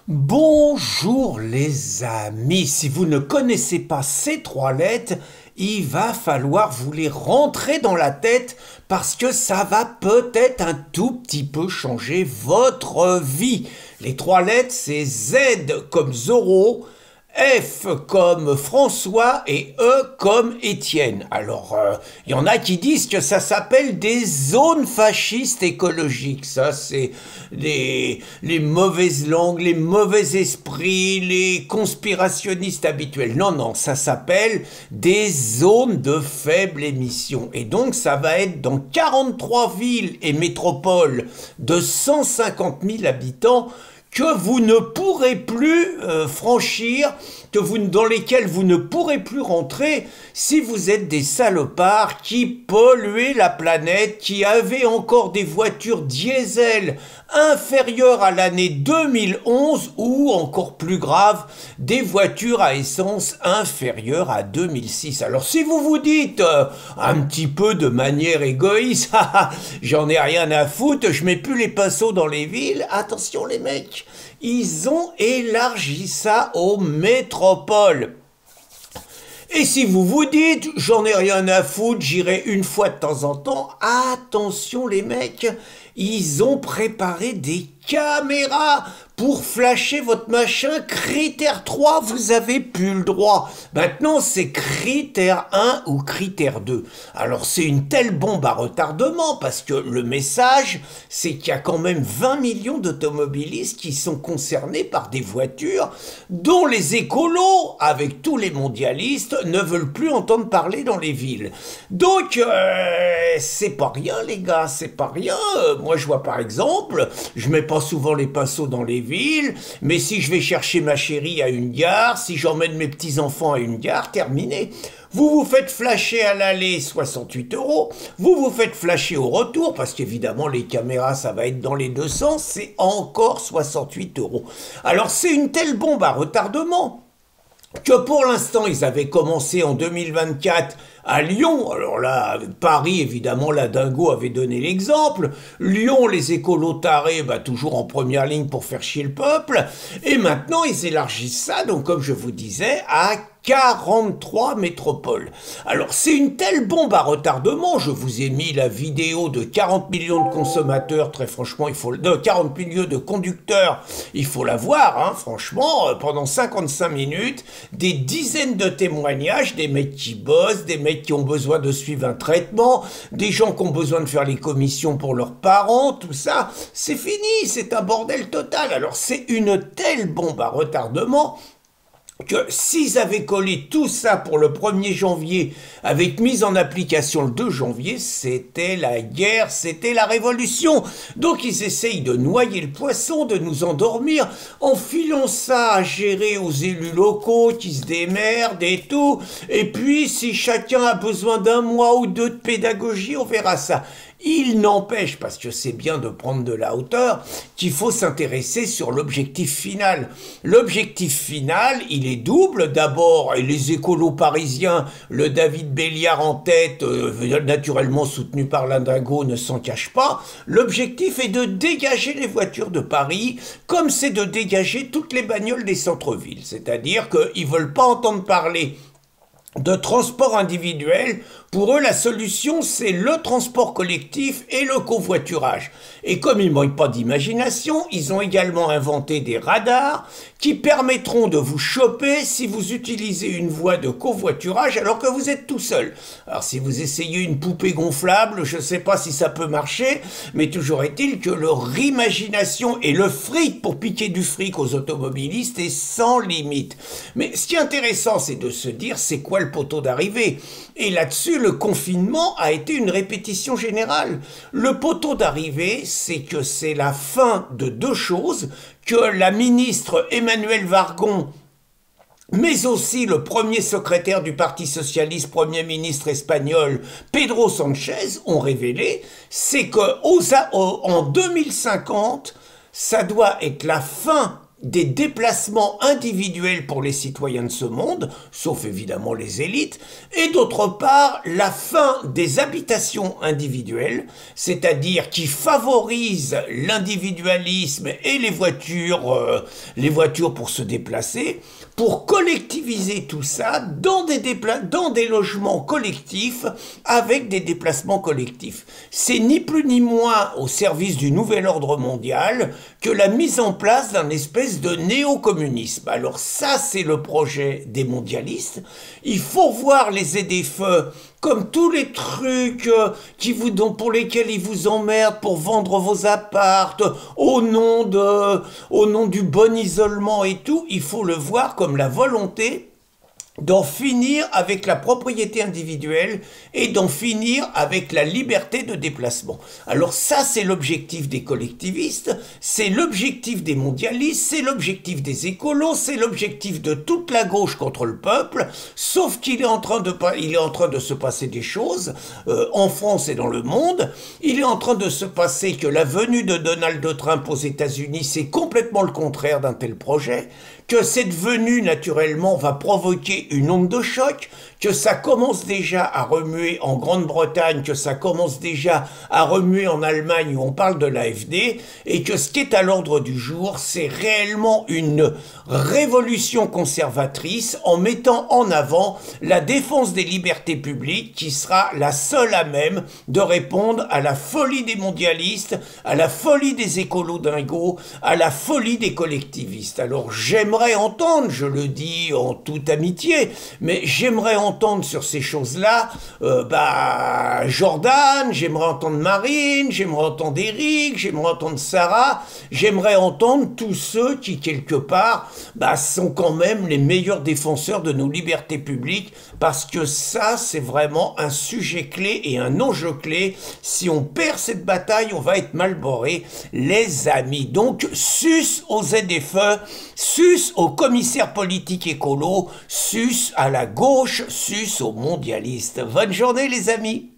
Bonjour les amis, si vous ne connaissez pas ces trois lettres, il va falloir vous les rentrer dans la tête parce que ça va peut-être un tout petit peu changer votre vie. Les trois lettres, c'est Z comme Zorro, F comme François et E comme Étienne. Alors, il y en a qui disent que ça s'appelle des zones fascistes écologiques. Ça, c'est les mauvaises langues, les mauvais esprits, les conspirationnistes habituels. Non, non, ça s'appelle des zones de faible émission. Et donc, ça va être dans 43 villes et métropoles de 150 000 habitants que vous ne pourrez plus franchir, dans lesquels vous ne pourrez plus rentrer si vous êtes des salopards qui polluez la planète, qui avez encore des voitures diesel inférieures à l'année 2011 ou, encore plus grave, des voitures à essence inférieures à 2006. Alors si vous vous dites un petit peu de manière égoïste, j'en ai rien à foutre, je mets plus les pinceaux dans les villes, attention les mecs, ils ont élargi ça aux métropoles. Et si vous vous dites, j'en ai rien à foutre, j'irai une fois de temps en temps, attention les mecs, ils ont préparé des caméras pour flasher votre machin. Critère 3, vous avez plus le droit. Maintenant, c'est critère 1 ou critère 2. Alors, c'est une telle bombe à retardement parce que le message, c'est qu'il y a quand même 20 millions d'automobilistes qui sont concernés par des voitures dont les écolos, avec tous les mondialistes, ne veulent plus entendre parler dans les villes. Donc, c'est pas rien, les gars, c'est pas rien. Moi, je vois par exemple, je mets pas souvent les pinceaux dans les villes, mais si je vais chercher ma chérie à une gare, si j'emmène mes petits-enfants à une gare, terminé. Vous vous faites flasher à l'aller 68 €, vous vous faites flasher au retour, parce qu'évidemment les caméras ça va être dans les deux sens, c'est encore 68 €. Alors c'est une telle bombe à retardement que pour l'instant, ils avaient commencé en 2024 à Lyon. Alors là, Paris, évidemment, la dingo avait donné l'exemple. Lyon, les écolos tarés, toujours en première ligne pour faire chier le peuple. Et maintenant, ils élargissent ça, donc comme je vous disais, à 43 métropoles. Alors, c'est une telle bombe à retardement, je vous ai mis la vidéo de 40 millions de consommateurs, très franchement, de 40 millions de conducteurs, il faut la voir, hein, franchement, pendant 55 minutes, des dizaines de témoignages, des mecs qui bossent, des mecs qui ont besoin de suivre un traitement, des gens qui ont besoin de faire les commissions pour leurs parents, tout ça, c'est fini, c'est un bordel total. Alors, c'est une telle bombe à retardement que s'ils avaient collé tout ça pour le 1er janvier avec mise en application le 2 janvier, c'était la guerre, c'était la révolution. Donc ils essayent de noyer le poisson, de nous endormir, en filant ça à gérer aux élus locaux qui se démerdent et tout. Et puis si chacun a besoin d'un mois ou deux de pédagogie, on verra ça. Il n'empêche, parce que c'est bien de prendre de la hauteur, qu'il faut s'intéresser sur l'objectif final. L'objectif final, il est double. D'abord, et les écolos parisiens, le David Béliard en tête, naturellement soutenu par l'Indigo, ne s'en cache pas. L'objectif est de dégager les voitures de Paris, comme c'est de dégager toutes les bagnoles des centres-villes. C'est-à-dire qu'ils ne veulent pas entendre parler de transport individuel. Pour eux, la solution, c'est le transport collectif et le covoiturage. Et comme il ne manque pas d'imagination, ils ont également inventé des radars qui permettront de vous choper si vous utilisez une voie de covoiturage alors que vous êtes tout seul. Alors si vous essayez une poupée gonflable, je ne sais pas si ça peut marcher, mais toujours est-il que leur imagination et le fric pour piquer du fric aux automobilistes est sans limite. Mais ce qui est intéressant, c'est de se dire c'est quoi le poteau d'arrivée. Et là-dessus, le confinement a été une répétition générale. Le poteau d'arrivée, c'est que c'est la fin de deux choses, que la ministre Emmanuelle Wargon, mais aussi le premier secrétaire du Parti socialiste, premier ministre espagnol, Pedro Sánchez, ont révélé, c'est qu'en 2050, ça doit être la fin des déplacements individuels pour les citoyens de ce monde, sauf évidemment les élites, et d'autre part la fin des habitations individuelles, c'est-à-dire qui favorise l'individualisme et les voitures pour se déplacer, pour collectiviser tout ça dans des logements collectifs avec des déplacements collectifs. C'est ni plus ni moins au service du nouvel ordre mondial que la mise en place d'un espèce de néo-communisme. Alors ça, c'est le projet des mondialistes. Il faut voir les ZFE comme tous les trucs pour lesquels ils vous emmerdent pour vendre vos appartes au nom du bon isolement et tout. Il faut le voir comme la volonté d'en finir avec la propriété individuelle et d'en finir avec la liberté de déplacement. Alors ça, c'est l'objectif des collectivistes, c'est l'objectif des mondialistes, c'est l'objectif des écolos, c'est l'objectif de toute la gauche contre le peuple, sauf qu'il est en train de se passer des choses en France et dans le monde. Il est en train de se passer que la venue de Donald Trump aux États-Unis, c'est complètement le contraire d'un tel projet, que cette venue, naturellement, va provoquer une onde de choc, que ça commence déjà à remuer en Grande-Bretagne, que ça commence déjà à remuer en Allemagne où on parle de l'AfD, et que ce qui est à l'ordre du jour, c'est réellement une révolution conservatrice en mettant en avant la défense des libertés publiques qui sera la seule à même de répondre à la folie des mondialistes, à la folie des écolos dingos, à la folie des collectivistes. Alors j'aimerais entendre, je le dis en toute amitié, mais j'aimerais entendre sur ces choses-là Jordan, j'aimerais entendre Marine, j'aimerais entendre Eric, j'aimerais entendre Sarah, j'aimerais entendre tous ceux qui, quelque part, sont quand même les meilleurs défenseurs de nos libertés publiques, parce que ça, c'est vraiment un sujet clé et un enjeu clé. Si on perd cette bataille, on va être mal barré, les amis. Donc, sus aux ZFE, sus aux commissaires politiques écolos, sus à la gauche, sus aux mondialistes. Bonne journée les amis.